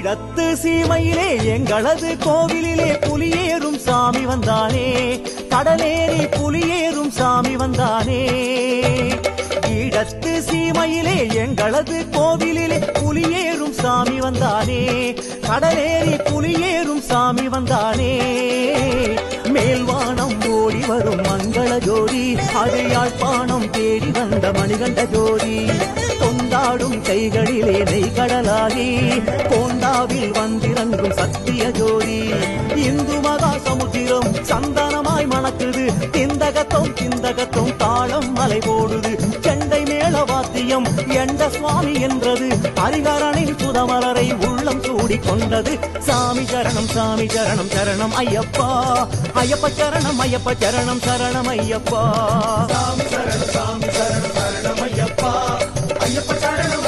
ஈழத்து சீமையிலே எங்களது கோவிலிலே புலியேறும் சாமி வந்தானே, கடலேறி புலியேறும் சாமி வந்தானே. ஈழத்து சீமையிலே எங்களது கோவிலிலே புலியேறும் சாமி வந்தானே, கடலேறி புலியேறும் சாமி வந்தானே. மேல்வானம் ஓடி வரும் மங்கள ஜோதி, அது யாழ்ப்பாணம் தேடி வந்த மணிகண்ட ஜோதி. கொண்டாடும் கைகளிலே நெய் கடலாகி கோண்டாவில் வந்திறங்கும் சத்திய ஜோதி. இந்து மகா சமுத்திரம் சந்தனமாய் மணக்குது, திந்தகத்தோம் திந்தகத்தோம் தாளம் மலை போடுது. செண்டை மேள வாத்தியம் எண்ட சுவாமி என்றது, ஹரிகரனின் சுதமலரை உள்ளம் சூடி கொண்டது. சாமி சரணம் சாமி சரணம் சரணம் ஐயப்பா, ஐயப்ப சரணம் ஐயப்ப சரணம் சரணம் ஐயப்பா. சாமி சரணம் சாமி சரணம் சரணம் ஐயப்பா, ஐயப்ப சரணம்